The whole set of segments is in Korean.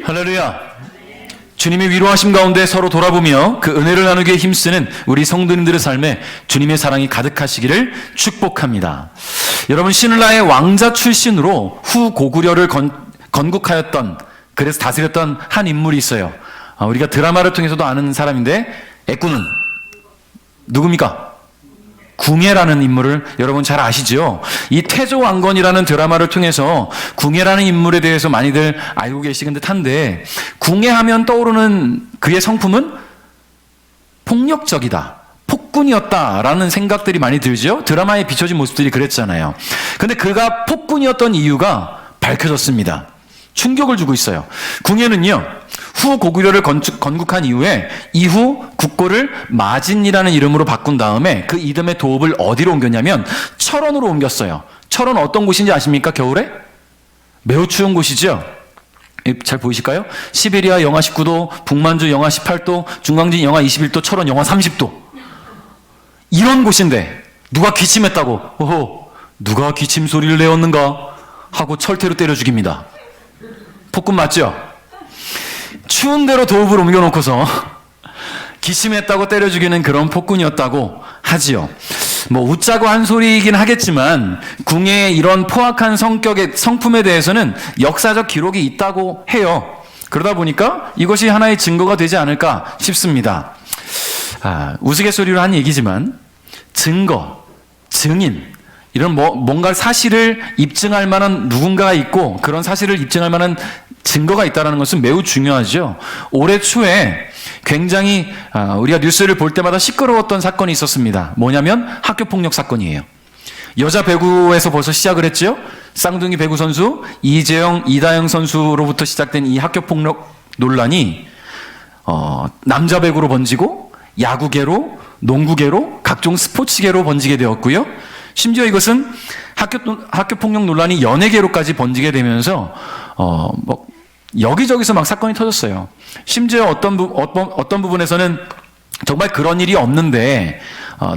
할렐루야. 주님의 위로하심 가운데 서로 돌아보며 그 은혜를 나누기에 힘쓰는 우리 성도님들의 삶에 주님의 사랑이 가득하시기를 축복합니다. 여러분, 시늘라의 왕자 출신으로 후 고구려를 건국하였던, 그래서 다스렸던 한 인물이 있어요. 우리가 드라마를 통해서도 아는 사람인데, 애꾸는 누굽니까? 궁예라는 인물을 여러분 잘 아시죠? 이 태조왕건이라는 드라마를 통해서 궁예라는 인물에 대해서 많이들 알고 계시긴 듯한데, 궁예하면 떠오르는 그의 성품은 폭력적이다, 폭군이었다라는 생각들이 많이 들죠? 드라마에 비춰진 모습들이 그랬잖아요. 근데 그가 폭군이었던 이유가 밝혀졌습니다. 충격을 주고 있어요. 궁예는요, 후 고구려를 건국한 이후에 이후 국고를 마진이라는 이름으로 바꾼 다음에 그 이름의 도읍을 어디로 옮겼냐면 철원으로 옮겼어요. 철원 어떤 곳인지 아십니까? 겨울에? 매우 추운 곳이죠. 잘 보이실까요? 시베리아 영하 19도, 북만주 영하 18도, 중광진 영하 21도, 철원 영하 30도. 이런 곳인데 누가 기침했다고, 누가 기침 소리를 내었는가 하고 철퇴로 때려 죽입니다. 폭군 맞죠? 추운 데로 도읍을 옮겨놓고서 기침했다고 때려 죽이는 그런 폭군이었다고 하지요. 뭐 웃자고 한 소리이긴 하겠지만 궁예의 이런 포악한 성격의 성품에 대해서는 역사적 기록이 있다고 해요. 그러다 보니까 이것이 하나의 증거가 되지 않을까 싶습니다. 우스갯소리로 한 얘기지만 증거, 증인, 이런 뭔가 사실을 입증할 만한 누군가가 있고 그런 사실을 입증할 만한 증거가 있다는 것은 매우 중요하죠. 올해 초에 굉장히 우리가 뉴스를 볼 때마다 시끄러웠던 사건이 있었습니다. 뭐냐면 학교폭력 사건이에요. 여자 배구에서 벌써 시작을 했죠. 쌍둥이 배구 선수 이재영, 이다영 선수로부터 시작된 이 학교폭력 논란이 남자 배구로 번지고 야구계로, 농구계로, 각종 스포츠계로 번지게 되었고요. 심지어 이것은 학교폭력 논란이 연예계로까지 번지게 되면서 여기저기서 막 사건이 터졌어요. 심지어 어떤 부분에서는 정말 그런 일이 없는데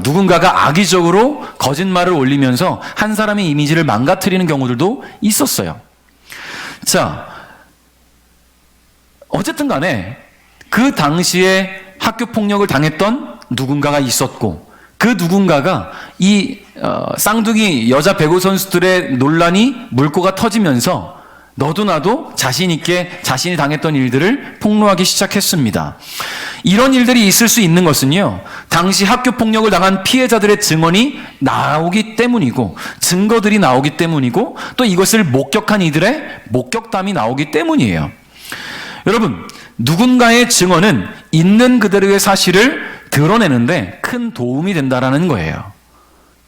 누군가가 악의적으로 거짓말을 올리면서 한 사람의 이미지를 망가뜨리는 경우들도 있었어요. 자, 어쨌든 간에 그 당시에 학교폭력을 당했던 누군가가 있었고 그 누군가가 이 쌍둥이 여자 배구 선수들의 논란이 물꼬가 터지면서 너도 나도 자신 있게 자신이 당했던 일들을 폭로하기 시작했습니다. 이런 일들이 있을 수 있는 것은요, 당시 학교폭력을 당한 피해자들의 증언이 나오기 때문이고 증거들이 나오기 때문이고 또 이것을 목격한 이들의 목격담이 나오기 때문이에요. 여러분, 누군가의 증언은 있는 그대로의 사실을 드러내는데 큰 도움이 된다라는 거예요.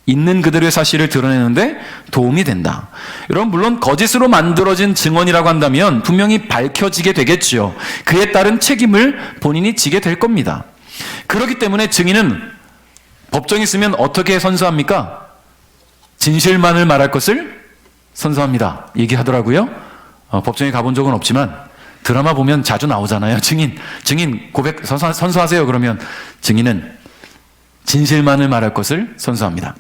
있는 그대로의 사실을 드러내는데 도움이 된다. 여러분, 물론 거짓으로 만들어진 증언이라고 한다면 분명히 밝혀지게 되겠지요. 그에 따른 책임을 본인이 지게 될 겁니다. 그렇기 때문에 증인은 법정에 있으면 어떻게 선서합니까? 진실만을 말할 것을 선서합니다. 얘기하더라고요. 법정에 가본 적은 없지만 드라마 보면 자주 나오잖아요. 증인 고백 선서하세요. 그러면 증인은 진실만을 말할 것을 선서합니다.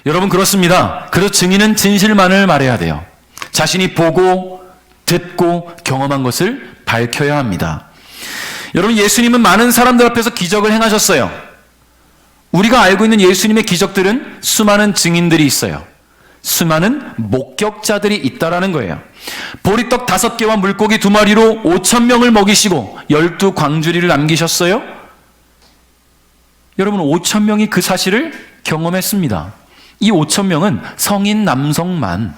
여러분, 그렇습니다. 그래서 증인은 진실만을 말해야 돼요. 자신이 보고 듣고 경험한 것을 밝혀야 합니다. 여러분, 예수님은 많은 사람들 앞에서 기적을 행하셨어요. 우리가 알고 있는 예수님의 기적들은 수많은 증인들이 있어요. 수많은 목격자들이 있다라는 거예요. 보리떡 5개와 물고기 2마리로 5,000명을 먹이시고 12광주리를 남기셨어요. 여러분, 5,000명이 그 사실을 경험했습니다. 이 5,000명은 성인 남성만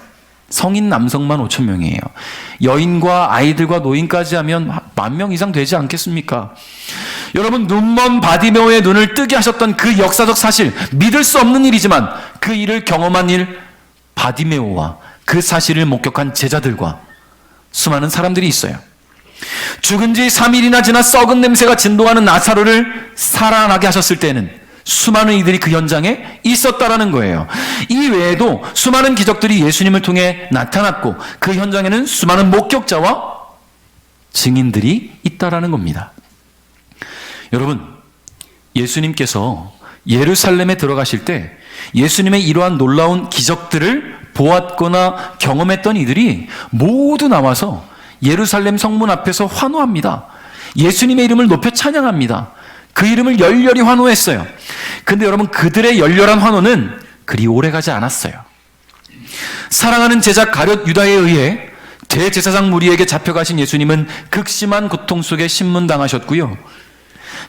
5,000명이에요. 여인과 아이들과 노인까지 하면 10,000명 이상 되지 않겠습니까? 여러분, 눈먼 바디메오의 눈을 뜨게 하셨던 그 역사적 사실, 믿을 수 없는 일이지만 그 일을 경험한 바디메오와 그 사실을 목격한 제자들과 수많은 사람들이 있어요. 죽은 지 3일이나 지나 썩은 냄새가 진동하는 나사로를 살아나게 하셨을 때는 수많은 이들이 그 현장에 있었다라는 거예요. 이 외에도 수많은 기적들이 예수님을 통해 나타났고 그 현장에는 수많은 목격자와 증인들이 있다라는 겁니다. 여러분, 예수님께서 예루살렘에 들어가실 때 예수님의 이러한 놀라운 기적들을 보았거나 경험했던 이들이 모두 나와서 예루살렘 성문 앞에서 환호합니다. 예수님의 이름을 높여 찬양합니다. 그 이름을 열렬히 환호했어요. 근데 여러분, 그들의 열렬한 환호는 그리 오래가지 않았어요. 사랑하는 제자 가룟 유다에 의해 대제사장 무리에게 잡혀가신 예수님은 극심한 고통 속에 신문당하셨고요.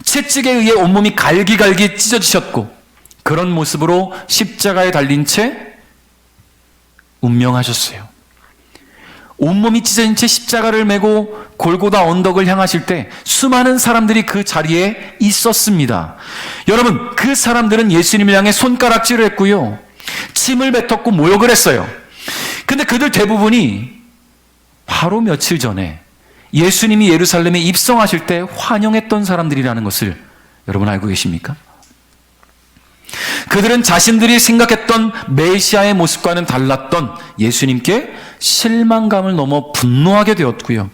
채찍에 의해 온몸이 갈기갈기 찢어지셨고, 그런 모습으로 십자가에 달린 채 운명하셨어요. 온몸이 찢어진 채 십자가를 메고 골고다 언덕을 향하실 때 수많은 사람들이 그 자리에 있었습니다. 여러분, 그 사람들은 예수님을 향해 손가락질을 했고요, 침을 뱉었고 모욕을 했어요. 근데 그들 대부분이 바로 며칠 전에 예수님이 예루살렘에 입성하실 때 환영했던 사람들이라는 것을 여러분 알고 계십니까? 그들은 자신들이 생각했던 메시아의 모습과는 달랐던 예수님께 실망감을 넘어 분노하게 되었고요,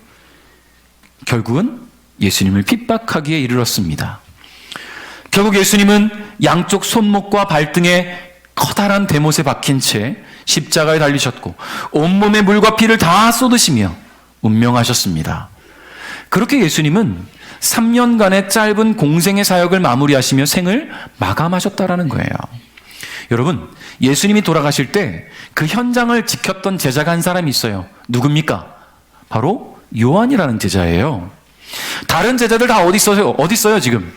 결국은 예수님을 핍박하기에 이르렀습니다. 결국 예수님은 양쪽 손목과 발등에 커다란 대못에 박힌 채 십자가에 달리셨고 온몸에 물과 피를 다 쏟으시며 운명하셨습니다. 그렇게 예수님은 3년간의 짧은 공생의 사역을 마무리하시며 생을 마감하셨다라는 거예요. 여러분, 예수님이 돌아가실 때 그 현장을 지켰던 제자가 한 사람이 있어요. 누굽니까? 바로 요한이라는 제자예요. 다른 제자들 다 어디 있어요 지금?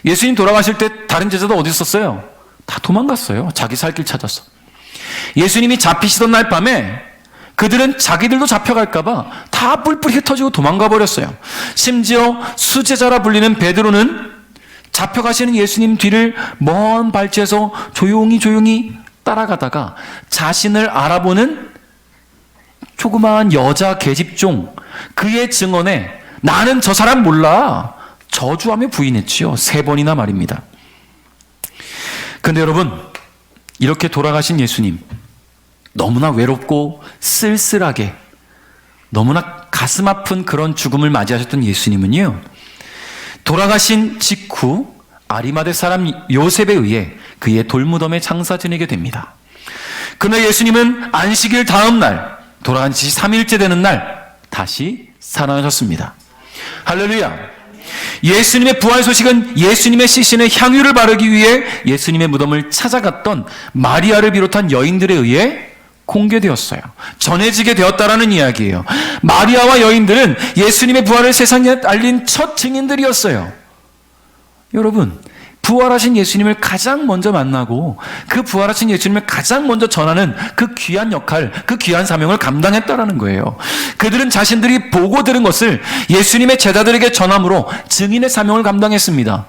예수님 돌아가실 때 다른 제자들 어디 있었어요? 다 도망갔어요. 자기 살 길 찾아서. 예수님이 잡히시던 날 밤에 그들은 자기들도 잡혀갈까봐 다 뿔뿔이 흩어지고 도망가 버렸어요. 심지어 수제자라 불리는 베드로는 잡혀가시는 예수님 뒤를 먼 발치에서 조용히 따라가다가 자신을 알아보는 조그마한 여자 계집종, 그의 증언에 나는 저 사람 몰라 저주하며 부인했지요. 3번이나 말입니다. 근데 여러분, 이렇게 돌아가신 예수님, 너무나 외롭고 쓸쓸하게 너무나 가슴 아픈 그런 죽음을 맞이하셨던 예수님은요, 돌아가신 직후 아리마대 사람 요셉에 의해 그의 돌무덤에 장사 지내게 됩니다. 그러나 예수님은 안식일 다음 날, 돌아간 지 3일째 되는 날 다시 살아나셨습니다. 할렐루야. 예수님의 부활 소식은 예수님의 시신에 향유를 바르기 위해 예수님의 무덤을 찾아갔던 마리아를 비롯한 여인들에 의해 공개되었어요. 전해지게 되었다라는 이야기예요. 마리아와 여인들은 예수님의 부활을 세상에 알린 첫 증인들이었어요. 여러분, 부활하신 예수님을 가장 먼저 만나고 그 부활하신 예수님을 가장 먼저 전하는 그 귀한 역할, 그 귀한 사명을 감당했다라는 거예요. 그들은 자신들이 보고 들은 것을 예수님의 제자들에게 전함으로 증인의 사명을 감당했습니다.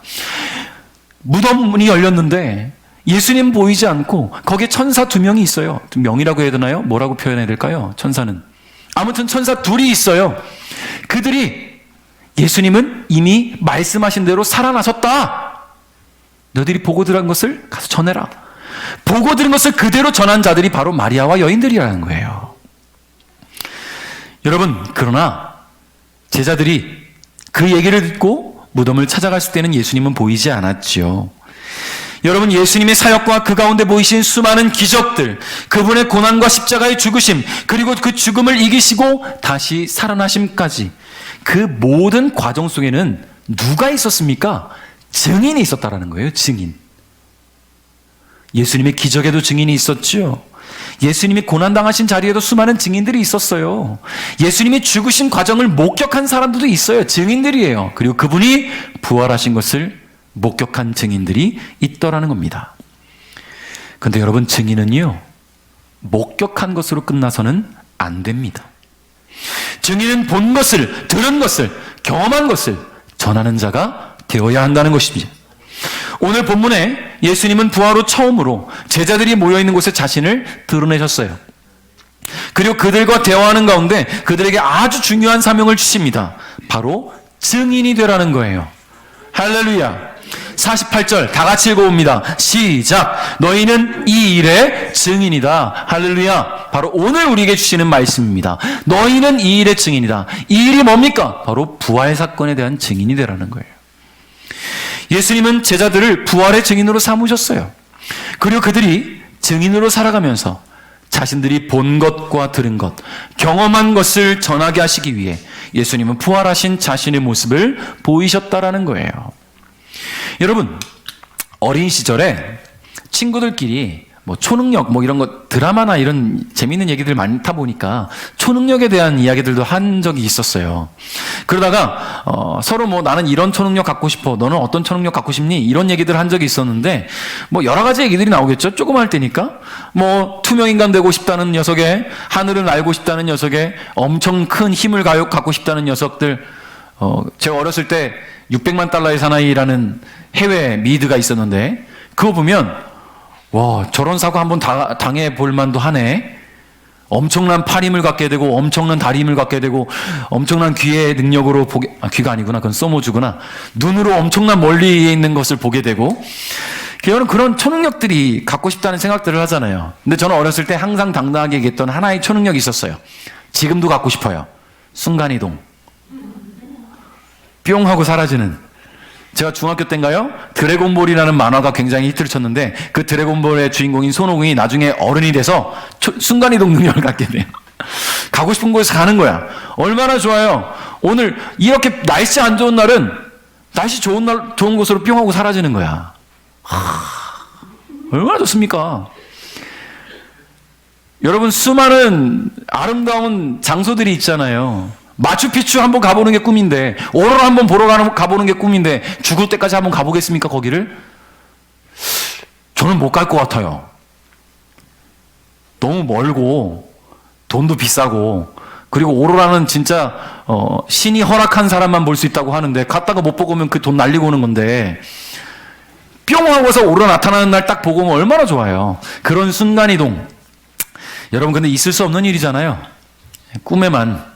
무덤 문이 열렸는데 예수님 보이지 않고 거기에 천사 2명이 있어요. 2명이라고 해야 되나요? 뭐라고 표현해야 될까요? 천사는. 아무튼 천사 2이 있어요. 그들이 예수님은 이미 말씀하신 대로 살아나셨다. 너희들이 보고 들은 것을 가서 전해라. 보고 들은 것을 그대로 전한 자들이 바로 마리아와 여인들이라는 거예요. 여러분, 그러나 제자들이 그 얘기를 듣고 무덤을 찾아갔을 때는 예수님은 보이지 않았죠. 여러분, 예수님의 사역과 그 가운데 보이신 수많은 기적들, 그분의 고난과 십자가의 죽으심, 그리고 그 죽음을 이기시고 다시 살아나심까지, 그 모든 과정 속에는 누가 있었습니까? 증인이 있었다라는 거예요. 증인. 예수님의 기적에도 증인이 있었죠. 예수님이 고난당하신 자리에도 수많은 증인들이 있었어요. 예수님이 죽으신 과정을 목격한 사람들도 있어요. 증인들이에요. 그리고 그분이 부활하신 것을 목격한 증인들이 있더라는 겁니다. 그런데 여러분, 증인은요, 목격한 것으로 끝나서는 안 됩니다. 증인은 본 것을, 들은 것을, 경험한 것을 전하는 자가 되어야 한다는 것입니다. 오늘 본문에 예수님은 부활 후 처음으로 제자들이 모여있는 곳에 자신을 드러내셨어요. 그리고 그들과 대화하는 가운데 그들에게 아주 중요한 사명을 주십니다. 바로 증인이 되라는 거예요. 할렐루야. 48절 다 같이 읽어봅니다. 시작. 너희는 이 일의 증인이다. 할렐루야. 바로 오늘 우리에게 주시는 말씀입니다. 너희는 이 일의 증인이다. 이 일이 뭡니까? 바로 부활 사건에 대한 증인이 되라는 거예요. 예수님은 제자들을 부활의 증인으로 삼으셨어요. 그리고 그들이 증인으로 살아가면서 자신들이 본 것과 들은 것, 경험한 것을 전하게 하시기 위해 예수님은 부활하신 자신의 모습을 보이셨다라는 거예요. 여러분, 어린 시절에 친구들끼리 초능력 이런 거 드라마나 이런 재밌는 얘기들 많다 보니까 초능력에 대한 이야기들도 한 적이 있었어요. 그러다가 서로 나는 이런 초능력 갖고 싶어, 너는 어떤 초능력 갖고 싶니? 이런 얘기들 한 적이 있었는데 여러 가지 얘기들이 나오겠죠. 조그마할 때니까 투명인간 되고 싶다는 녀석에, 하늘을 날고 싶다는 녀석에, 엄청 큰 힘을 갖고 싶다는 녀석들. 제가 어렸을 때 600만 달러의 사나이라는 해외 미드가 있었는데 그거 보면 와, 저런 사고 한번 당해볼 만도 하네. 엄청난 팔 힘을 갖게 되고, 엄청난 다리 힘을 갖게 되고, 엄청난 귀의 능력으로 귀가 아니구나. 그건 소모주구나. 눈으로 엄청난 멀리에 있는 것을 보게 되고, 저는 그런 초능력들이 갖고 싶다는 생각들을 하잖아요. 근데 저는 어렸을 때 항상 당당하게 얘기했던 하나의 초능력이 있었어요. 지금도 갖고 싶어요. 순간이동. 뿅 하고 사라지는. 제가 중학교 때인가요? 드래곤볼이라는 만화가 굉장히 히트를 쳤는데 그 드래곤볼의 주인공인 손오공이 나중에 어른이 돼서 순간이동 능력을 갖게 돼요. 가고 싶은 곳에 가는 거야. 얼마나 좋아요. 오늘 이렇게 날씨 안 좋은 날은 날씨 좋은 곳으로 뿅 하고 사라지는 거야. 얼마나 좋습니까? 여러분, 수많은 아름다운 장소들이 있잖아요. 마추픽추 한번 가보는 게 꿈인데, 오로라 한번 보러 가보는 게 꿈인데, 죽을 때까지 한번 가보겠습니까, 거기를? 저는 못 갈 것 같아요. 너무 멀고, 돈도 비싸고, 그리고 오로라는 진짜, 신이 허락한 사람만 볼 수 있다고 하는데, 갔다가 못 보고 오면 그 돈 날리고 오는 건데, 뿅 하고서 오로라 나타나는 날 딱 보고 오면 얼마나 좋아요. 그런 순간이동. 여러분, 근데 있을 수 없는 일이잖아요. 꿈에만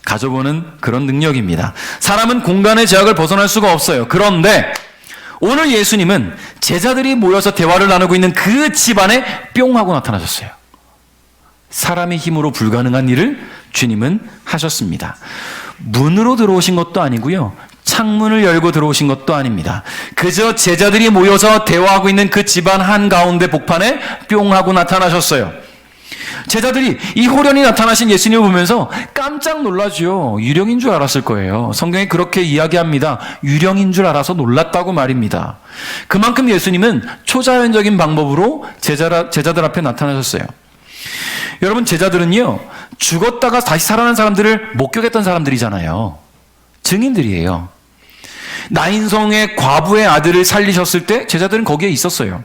가져보는 그런 능력입니다. 사람은 공간의 제약을 벗어날 수가 없어요. 그런데 오늘 예수님은 제자들이 모여서 대화를 나누고 있는 그 집안에 뿅 하고 나타나셨어요. 사람의 힘으로 불가능한 일을 주님은 하셨습니다. 문으로 들어오신 것도 아니고요. 창문을 열고 들어오신 것도 아닙니다. 그저 제자들이 모여서 대화하고 있는 그 집안 한가운데 복판에 뿅 하고 나타나셨어요. 제자들이 이 호련히 나타나신 예수님을 보면서 깜짝 놀라죠. 유령인 줄 알았을 거예요. 성경이 그렇게 이야기합니다. 유령인 줄 알아서 놀랐다고 말입니다. 그만큼 예수님은 초자연적인 방법으로 제자들 앞에 나타나셨어요. 여러분, 제자들은요, 죽었다가 다시 살아난 사람들을 목격했던 사람들이잖아요. 증인들이에요. 나인성의 과부의 아들을 살리셨을 때 제자들은 거기에 있었어요.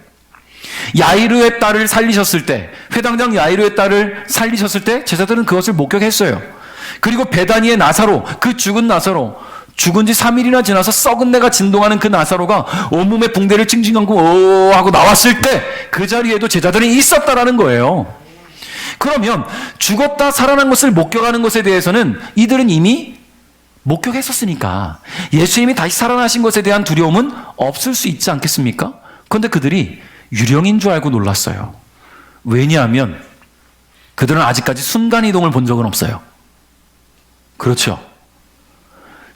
야이르의 딸을 살리셨을 때, 회당장 야이르의 딸을 살리셨을 때 제자들은 그것을 목격했어요. 그리고 베다니의 나사로, 그 죽은 나사로, 죽은 지 3일이나 지나서 썩은 내가 진동하는 그 나사로가 온몸에 붕대를 칭칭 감고 오 하고 나왔을 때 그 자리에도 제자들이 있었다라는 거예요. 그러면 죽었다 살아난 것을 목격하는 것에 대해서는 이들은 이미 목격했었으니까 예수님이 다시 살아나신 것에 대한 두려움은 없을 수 있지 않겠습니까? 그런데 그들이 유령인 줄 알고 놀랐어요. 왜냐하면 그들은 아직까지 순간이동을 본 적은 없어요. 그렇죠.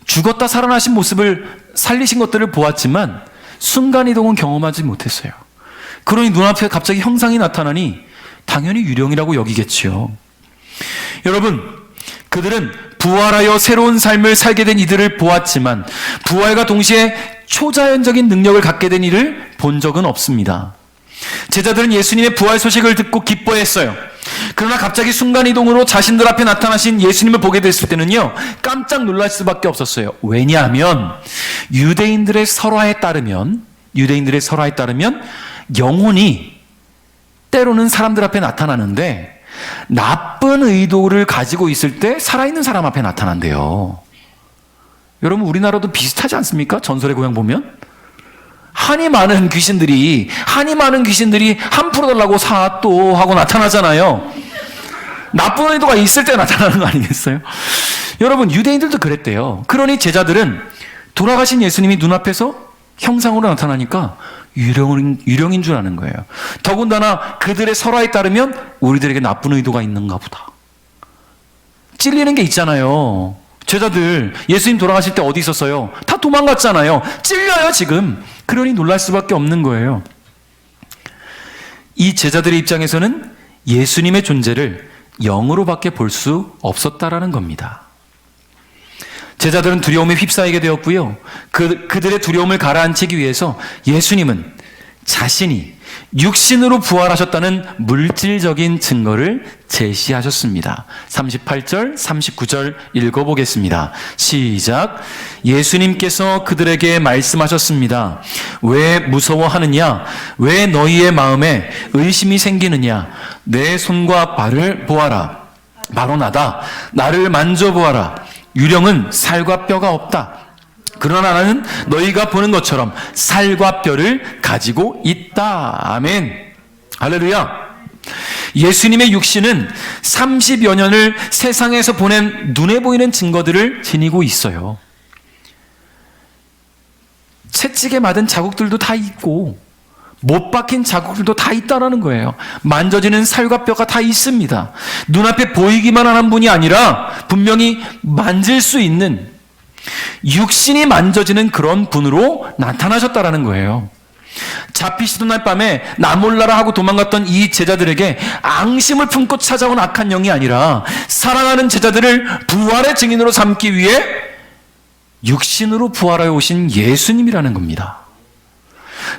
죽었다 살아나신 모습을 살리신 것들을 보았지만 순간이동은 경험하지 못했어요. 그러니 눈앞에 갑자기 형상이 나타나니 당연히 유령이라고 여기겠지요. 여러분, 그들은 부활하여 새로운 삶을 살게 된 이들을 보았지만 부활과 동시에 초자연적인 능력을 갖게 된 이를 본 적은 없습니다. 제자들은 예수님의 부활 소식을 듣고 기뻐했어요. 그러나 갑자기 순간이동으로 자신들 앞에 나타나신 예수님을 보게 됐을 때는요, 깜짝 놀랄 수밖에 없었어요. 왜냐하면 유대인들의 설화에 따르면 영혼이 때로는 사람들 앞에 나타나는데 나쁜 의도를 가지고 있을 때 살아있는 사람 앞에 나타난대요. 여러분, 우리나라도 비슷하지 않습니까? 전설의 고향 보면 한이 많은 귀신들이 한 풀어달라고 사 또 하고 나타나잖아요. 나쁜 의도가 있을 때 나타나는 거 아니겠어요? 여러분, 유대인들도 그랬대요. 그러니 제자들은 돌아가신 예수님이 눈앞에서 형상으로 나타나니까 유령인 줄 아는 거예요. 더군다나 그들의 설화에 따르면 우리들에게 나쁜 의도가 있는가 보다. 찔리는 게 있잖아요. 제자들 예수님 돌아가실 때 어디 있었어요? 다 도망갔잖아요. 찔려요 지금. 그러니 놀랄 수밖에 없는 거예요. 이 제자들의 입장에서는 예수님의 존재를 영으로밖에 볼 수 없었다라는 겁니다. 제자들은 두려움에 휩싸이게 되었고요. 그들의 두려움을 가라앉히기 위해서 예수님은 자신이 육신으로 부활하셨다는 물질적인 증거를 제시하셨습니다. 38절, 39절 읽어보겠습니다. 시작. 예수님께서 그들에게 말씀하셨습니다. 왜 무서워하느냐? 왜 너희의 마음에 의심이 생기느냐? 내 손과 발을 보아라. 바로 나다. 나를 만져보아라. 유령은 살과 뼈가 없다. 그러나 나는 너희가 보는 것처럼 살과 뼈를 가지고 있다. 아멘. 할렐루야. 예수님의 육신은 30여 년을 세상에서 보낸 눈에 보이는 증거들을 지니고 있어요. 채찍에 맞은 자국들도 다 있고 못 박힌 자국들도 다 있다라는 거예요. 만져지는 살과 뼈가 다 있습니다. 눈앞에 보이기만 하는 분이 아니라 분명히 만질 수 있는, 육신이 만져지는 그런 분으로 나타나셨다라는 거예요. 잡히시던 날 밤에 나 몰라라 하고 도망갔던 이 제자들에게 앙심을 품고 찾아온 악한 영이 아니라 사랑하는 제자들을 부활의 증인으로 삼기 위해 육신으로 부활하여 오신 예수님이라는 겁니다.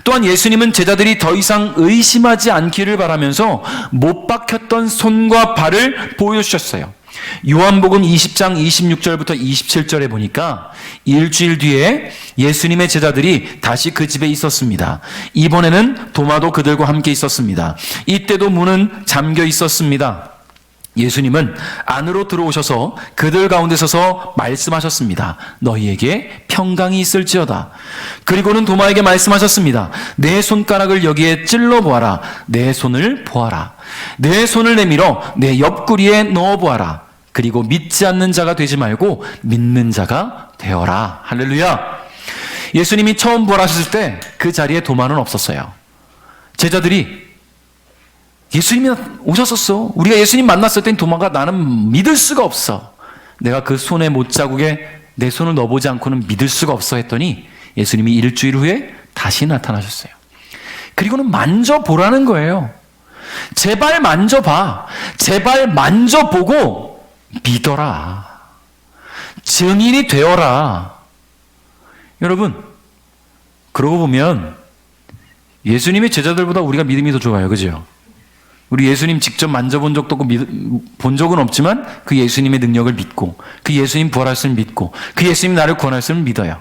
또한 예수님은 제자들이 더 이상 의심하지 않기를 바라면서 못 박혔던 손과 발을 보여주셨어요. 요한복음 20장 26절부터 27절에 보니까 일주일 뒤에 예수님의 제자들이 다시 그 집에 있었습니다. 이번에는 도마도 그들과 함께 있었습니다. 이때도 문은 잠겨 있었습니다. 예수님은 안으로 들어오셔서 그들 가운데 서서 말씀하셨습니다. 너희에게 평강이 있을지어다. 그리고는 도마에게 말씀하셨습니다. 내 손가락을 여기에 찔러 보아라. 내 손을 보아라. 내 손을 내밀어 내 옆구리에 넣어 보아라. 그리고 믿지 않는 자가 되지 말고 믿는 자가 되어라. 할렐루야. 예수님이 처음 부활하셨을 때 그 자리에 도마는 없었어요. 제자들이 예수님이 오셨었어. 우리가 예수님 만났을 땐 도마가 나는 믿을 수가 없어. 내가 그 손의 못자국에 내 손을 넣어보지 않고는 믿을 수가 없어 했더니 예수님이 일주일 후에 다시 나타나셨어요. 그리고는 만져보라는 거예요. 제발 만져봐. 제발 만져보고 믿어라. 증인이 되어라. 여러분, 그러고 보면 예수님의 제자들보다 우리가 믿음이 더 좋아요. 그죠? 우리 예수님 직접 만져본 적도 없고 본 적은 없지만 그 예수님의 능력을 믿고 그 예수님 부활하심을 믿고 그 예수님 나를 구원하심을 믿어요.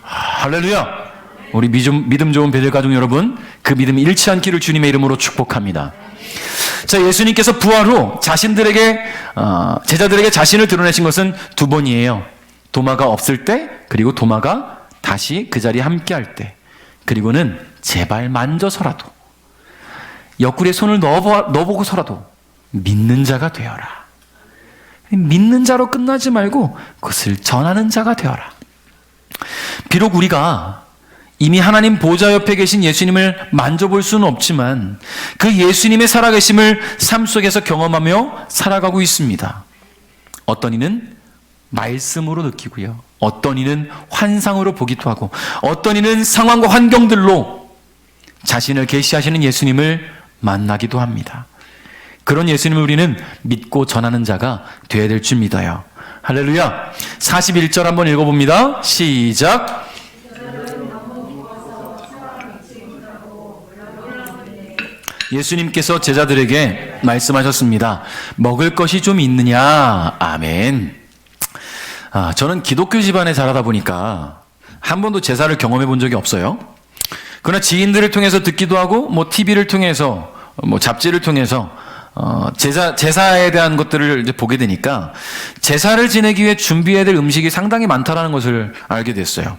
할렐루야. 우리 믿음 좋은 베들 가족 여러분, 그 믿음이 잃지 않기를 주님의 이름으로 축복합니다. 자, 예수님께서 부활 후 제자들에게 자신을 드러내신 것은 두 번이에요. 도마가 없을 때, 그리고 도마가 다시 그 자리에 함께 할 때, 그리고는 제발 만져서라도, 옆구리에 손을 넣어보고서라도 믿는 자가 되어라. 믿는 자로 끝나지 말고 그것을 전하는 자가 되어라. 비록 우리가 이미 하나님 보좌 옆에 계신 예수님을 만져볼 수는 없지만 그 예수님의 살아계심을 삶 속에서 경험하며 살아가고 있습니다. 어떤 이는 말씀으로 느끼고요. 어떤 이는 환상으로 보기도 하고 어떤 이는 상황과 환경들로 자신을 계시하시는 예수님을 만나기도 합니다. 그런 예수님을 우리는 믿고 전하는 자가 되어야 될 줄 믿어요. 할렐루야. 41절 한번 읽어봅니다. 시작. 예수님께서 제자들에게 말씀하셨습니다. 먹을 것이 좀 있느냐? 아멘. 저는 기독교 집안에 자라다 보니까 한 번도 제사를 경험해 본 적이 없어요. 그러나 지인들을 통해서 듣기도 하고, TV를 통해서, 잡지를 통해서, 제사에 대한 것들을 이제 보게 되니까, 제사를 지내기 위해 준비해야 될 음식이 상당히 많다라는 것을 알게 됐어요.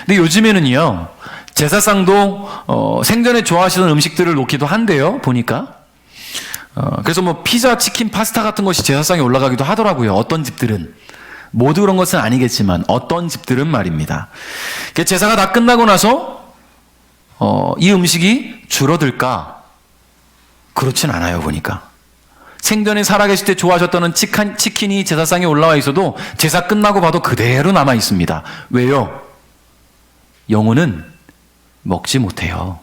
근데 요즘에는요, 제사상도, 생전에 좋아하시던 음식들을 놓기도 한대요, 보니까. 그래서 피자, 치킨, 파스타 같은 것이 제사상에 올라가기도 하더라고요, 어떤 집들은. 모두 그런 것은 아니겠지만, 어떤 집들은 말입니다. 제사가 다 끝나고 나서, 이 음식이 줄어들까? 그렇진 않아요, 보니까. 생전에 살아계실 때 좋아하셨던 치킨이 제사상에 올라와 있어도 제사 끝나고 봐도 그대로 남아 있습니다. 왜요? 영혼은 먹지 못해요.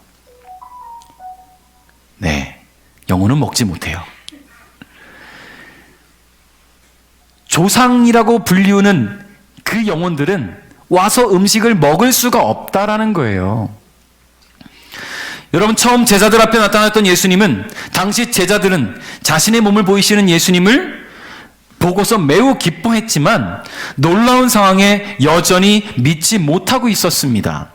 네. 영혼은 먹지 못해요. 조상이라고 불리우는 그 영혼들은 와서 음식을 먹을 수가 없다라는 거예요. 여러분, 처음 제자들 앞에 나타났던 예수님은 당시 제자들은 자신의 몸을 보이시는 예수님을 보고서 매우 기뻐했지만 놀라운 상황에 여전히 믿지 못하고 있었습니다.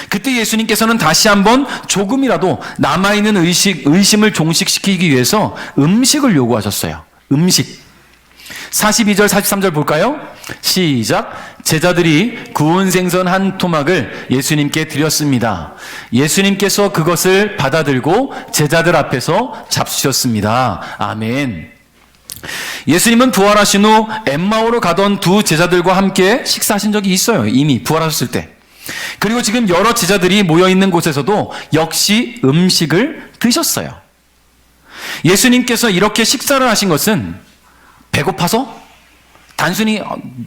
그때 예수님께서는 다시 한번 조금이라도 남아있는 의심을 종식시키기 위해서 음식을 요구하셨어요. 음식. 42절 43절 볼까요? 시작. 제자들이 구운 생선 한 토막을 예수님께 드렸습니다. 예수님께서 그것을 받아들고 제자들 앞에서 잡수셨습니다. 아멘. 예수님은 부활하신 후 엠마오로 가던 두 제자들과 함께 식사하신 적이 있어요. 이미 부활하셨을 때. 그리고 지금 여러 제자들이 모여있는 곳에서도 역시 음식을 드셨어요. 예수님께서 이렇게 식사를 하신 것은 배고파서? 단순히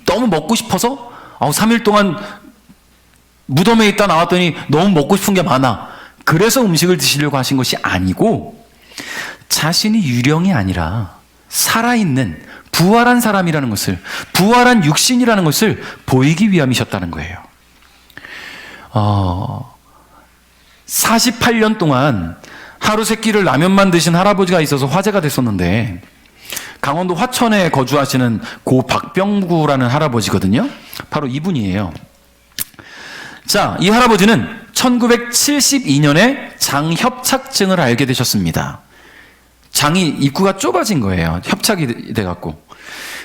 너무 먹고 싶어서? 3일 동안 무덤에 있다 나왔더니 너무 먹고 싶은 게 많아. 그래서 음식을 드시려고 하신 것이 아니고 자신이 유령이 아니라 살아있는 부활한 사람이라는 것을, 부활한 육신이라는 것을 보이기 위함이셨다는 거예요. 48년 동안 하루 세 끼를 라면만 드신 할아버지가 있어서 화제가 됐었는데, 강원도 화천에 거주하시는 고 박병구라는 할아버지거든요. 바로 이분이에요. 자, 이 할아버지는 1972년에 장협착증을 앓게 되셨습니다. 장이 입구가 좁아진 거예요. 협착이 돼갖고.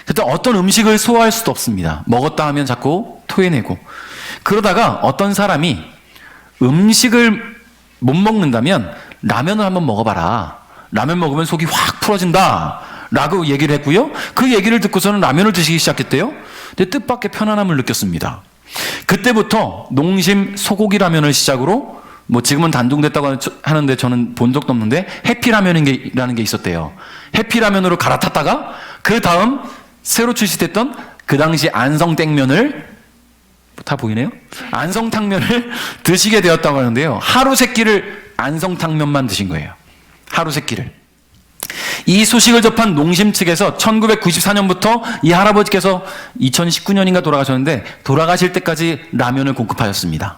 그때 어떤 음식을 소화할 수도 없습니다. 먹었다 하면 자꾸 토해내고. 그러다가 어떤 사람이 음식을 못 먹는다면 라면을 한번 먹어봐라. 라면 먹으면 속이 확 풀어진다. 라고 얘기를 했고요. 그 얘기를 듣고서는 라면을 드시기 시작했대요. 근데 뜻밖의 편안함을 느꼈습니다. 그때부터 농심 소고기 라면을 시작으로, 지금은 단종됐다고 하는데 저는 본 적도 없는데 해피라면이라는 게 있었대요. 해피라면으로 갈아탔다가 그 다음 새로 출시됐던 그 당시 안성땡면을, 다 보이네요? 안성탕면을 드시게 되었다고 하는데요. 하루 세 끼를 안성탕면만 드신 거예요. 하루 세 끼를. 이 소식을 접한 농심 측에서 1994년부터 이 할아버지께서 2019년인가 돌아가셨는데, 돌아가실 때까지 라면을 공급하셨습니다.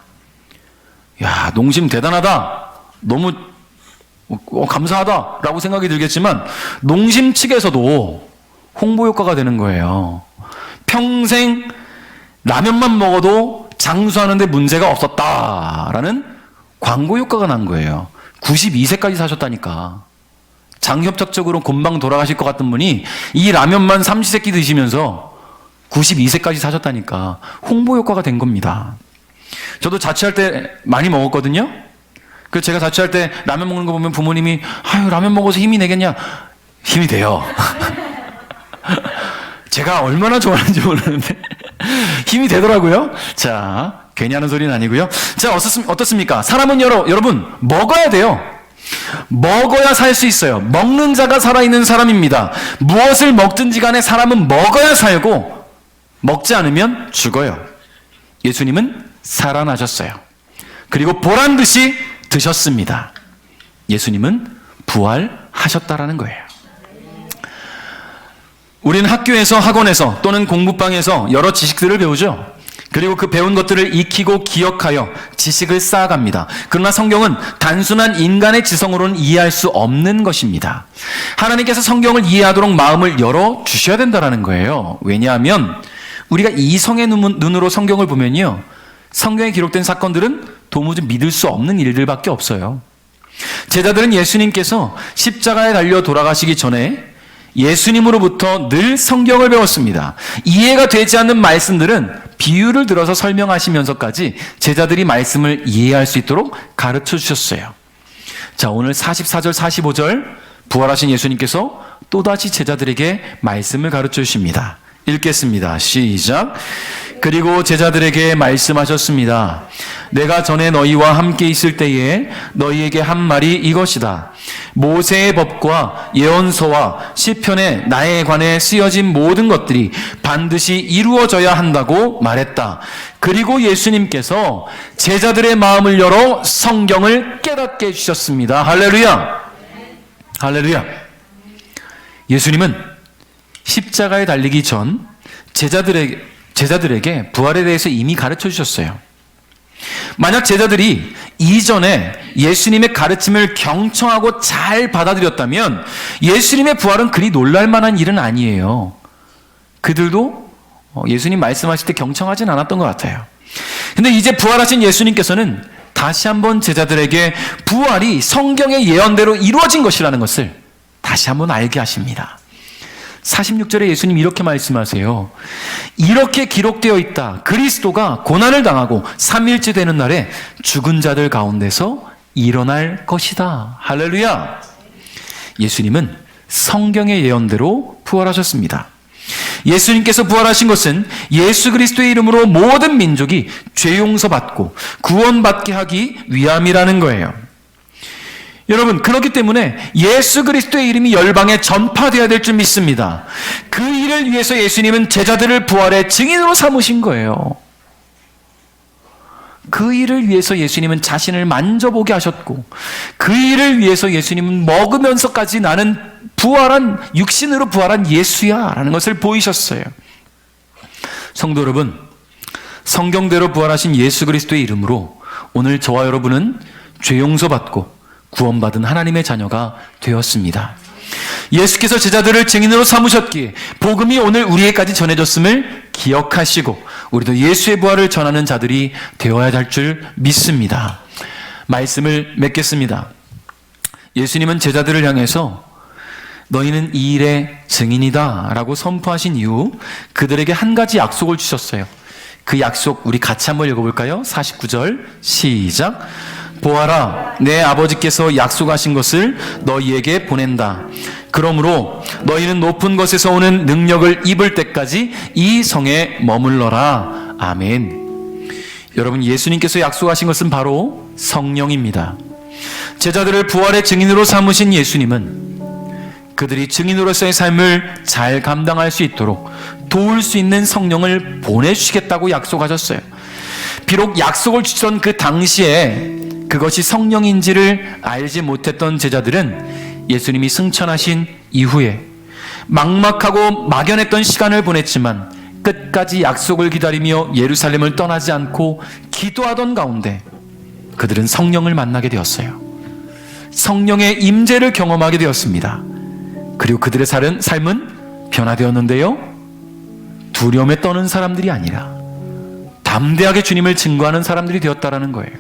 야, 농심 대단하다. 너무 감사하다 라고 생각이 들겠지만 농심 측에서도 홍보 효과가 되는 거예요. 평생 라면만 먹어도 장수하는데 문제가 없었다라는 광고 효과가 난 거예요. 92세까지 사셨다니까. 장협착적으로 금방 돌아가실 것 같은 분이 이 라면만 삼시세끼 드시면서 92세까지 사셨다니까. 홍보 효과가 된 겁니다. 저도 자취할 때 많이 먹었거든요. 그래서 제가 자취할 때 라면 먹는 거 보면 부모님이 아유, 라면 먹어서 힘이 되겠냐? 힘이 돼요. 제가 얼마나 좋아하는지 모르는데 힘이 되더라고요. 자, 괜히 하는 소리는 아니고요. 자, 어떻습니까? 사람은 여러분 먹어야 돼요. 먹어야 살 수 있어요. 먹는 자가 살아있는 사람입니다. 무엇을 먹든지 간에 사람은 먹어야 살고 먹지 않으면 죽어요. 예수님은 살아나셨어요. 그리고 보란 듯이 드셨습니다. 예수님은 부활하셨다라는 거예요. 우리는 학교에서, 학원에서 또는 공부방에서 여러 지식들을 배우죠. 그리고 그 배운 것들을 익히고 기억하여 지식을 쌓아갑니다. 그러나 성경은 단순한 인간의 지성으로는 이해할 수 없는 것입니다. 하나님께서 성경을 이해하도록 마음을 열어주셔야 된다는 거예요. 왜냐하면 우리가 이성의 눈으로 성경을 보면요, 성경에 기록된 사건들은 도무지 믿을 수 없는 일들밖에 없어요. 제자들은 예수님께서 십자가에 달려 돌아가시기 전에 예수님으로부터 늘 성경을 배웠습니다. 이해가 되지 않는 말씀들은 비유를 들어서 설명하시면서까지 제자들이 말씀을 이해할 수 있도록 가르쳐 주셨어요. 자, 오늘 44절, 45절 부활하신 예수님께서 또다시 제자들에게 말씀을 가르쳐 주십니다. 읽겠습니다. 시작. 그리고 제자들에게 말씀하셨습니다. 내가 전에 너희와 함께 있을 때에 너희에게 한 말이 이것이다. 모세의 법과 예언서와 시편에 나에 관해 쓰여진 모든 것들이 반드시 이루어져야 한다고 말했다. 그리고 예수님께서 제자들의 마음을 열어 성경을 깨닫게 해주셨습니다. 할렐루야. 할렐루야. 예수님은 십자가에 달리기 전 제자들에게 부활에 대해서 이미 가르쳐 주셨어요. 만약 제자들이 이전에 예수님의 가르침을 경청하고 잘 받아들였다면 예수님의 부활은 그리 놀랄 만한 일은 아니에요. 그들도 예수님 말씀하실 때 경청하진 않았던 것 같아요. 근데 이제 부활하신 예수님께서는 다시 한번 제자들에게 부활이 성경의 예언대로 이루어진 것이라는 것을 다시 한번 알게 하십니다. 46절에 예수님 이렇게 말씀하세요. 이렇게 기록되어 있다. 그리스도가 고난을 당하고 3일째 되는 날에 죽은 자들 가운데서 일어날 것이다. 할렐루야. 예수님은 성경의 예언대로 부활하셨습니다. 예수님께서 부활하신 것은 예수 그리스도의 이름으로 모든 민족이 죄 용서받고 구원받게 하기 위함이라는 거예요. 여러분, 그렇기 때문에 예수 그리스도의 이름이 열방에 전파되어야 될 줄 믿습니다. 그 일을 위해서 예수님은 제자들을 부활의 증인으로 삼으신 거예요. 그 일을 위해서 예수님은 자신을 만져보게 하셨고, 그 일을 위해서 예수님은 먹으면서까지 나는 부활한, 육신으로 부활한 예수야 라는 것을 보이셨어요. 성도 여러분, 성경대로 부활하신 예수 그리스도의 이름으로 오늘 저와 여러분은 죄 용서받고 구원받은 하나님의 자녀가 되었습니다. 예수께서 제자들을 증인으로 삼으셨기에 복음이 오늘 우리에게까지 전해졌음을 기억하시고 우리도 예수의 부활을 전하는 자들이 되어야 할 줄 믿습니다. 말씀을 맺겠습니다. 예수님은 제자들을 향해서 너희는 이 일의 증인이다 라고 선포하신 이후 그들에게 한 가지 약속을 주셨어요. 그 약속 우리 같이 한번 읽어볼까요? 49절 시작. 보아라, 내 아버지께서 약속하신 것을 너희에게 보낸다. 그러므로 너희는 높은 곳에서 오는 능력을 입을 때까지 이 성에 머물러라. 아멘. 여러분, 예수님께서 약속하신 것은 바로 성령입니다. 제자들을 부활의 증인으로 삼으신 예수님은 그들이 증인으로서의 삶을 잘 감당할 수 있도록 도울 수 있는 성령을 보내주시겠다고 약속하셨어요. 비록 약속을 주셨던 그 당시에 그것이 성령인지를 알지 못했던 제자들은 예수님이 승천하신 이후에 막막하고 막연했던 시간을 보냈지만 끝까지 약속을 기다리며 예루살렘을 떠나지 않고 기도하던 가운데 그들은 성령을 만나게 되었어요. 성령의 임재를 경험하게 되었습니다. 그리고 그들의 삶은 변화되었는데요, 두려움에 떠는 사람들이 아니라 담대하게 주님을 증거하는 사람들이 되었다라는 거예요.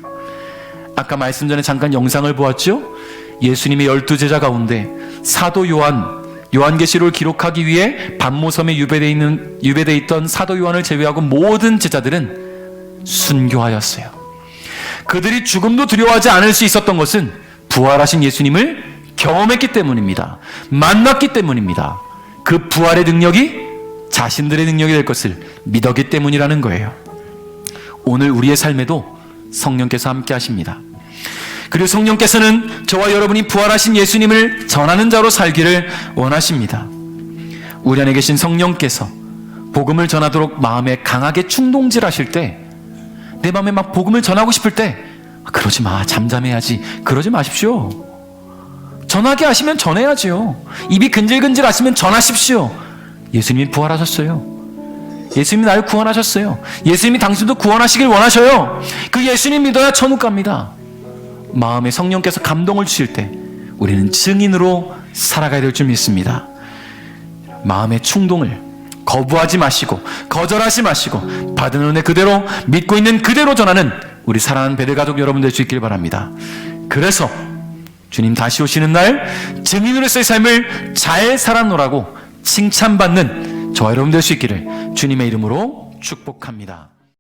아까 말씀 전에 잠깐 영상을 보았죠? 예수님의 12제자 가운데 사도 요한계시록을 기록하기 위해 반모섬에 유배되어 있던 사도 요한을 제외하고 모든 제자들은 순교하였어요. 그들이 죽음도 두려워하지 않을 수 있었던 것은 부활하신 예수님을 경험했기 때문입니다. 만났기 때문입니다. 그 부활의 능력이 자신들의 능력이 될 것을 믿었기 때문이라는 거예요. 오늘 우리의 삶에도 성령께서 함께 하십니다. 그리고 성령께서는 저와 여러분이 부활하신 예수님을 전하는 자로 살기를 원하십니다. 우리 안에 계신 성령께서 복음을 전하도록 마음에 강하게 충동질하실 때, 내 마음에 막 복음을 전하고 싶을 때 그러지 마, 잠잠해야지, 그러지 마십시오. 전하게 하시면 전해야지요. 입이 근질근질 하시면 전하십시오. 예수님이 부활하셨어요. 예수님이 나를 구원하셨어요. 예수님이 당신도 구원하시길 원하셔요. 그 예수님 믿어야 천국 갑니다. 마음에 성령께서 감동을 주실 때 우리는 증인으로 살아가야 될 줄 믿습니다. 마음의 충동을 거부하지 마시고 거절하지 마시고 받은 은혜 그대로 믿고 있는 그대로 전하는 우리 사랑하는 베들 가족 여러분 될 수 있길 바랍니다. 그래서 주님 다시 오시는 날 증인으로서의 삶을 잘 살아노라고 칭찬받는 저와 여러분 될 수 있기를 주님의 이름으로 축복합니다.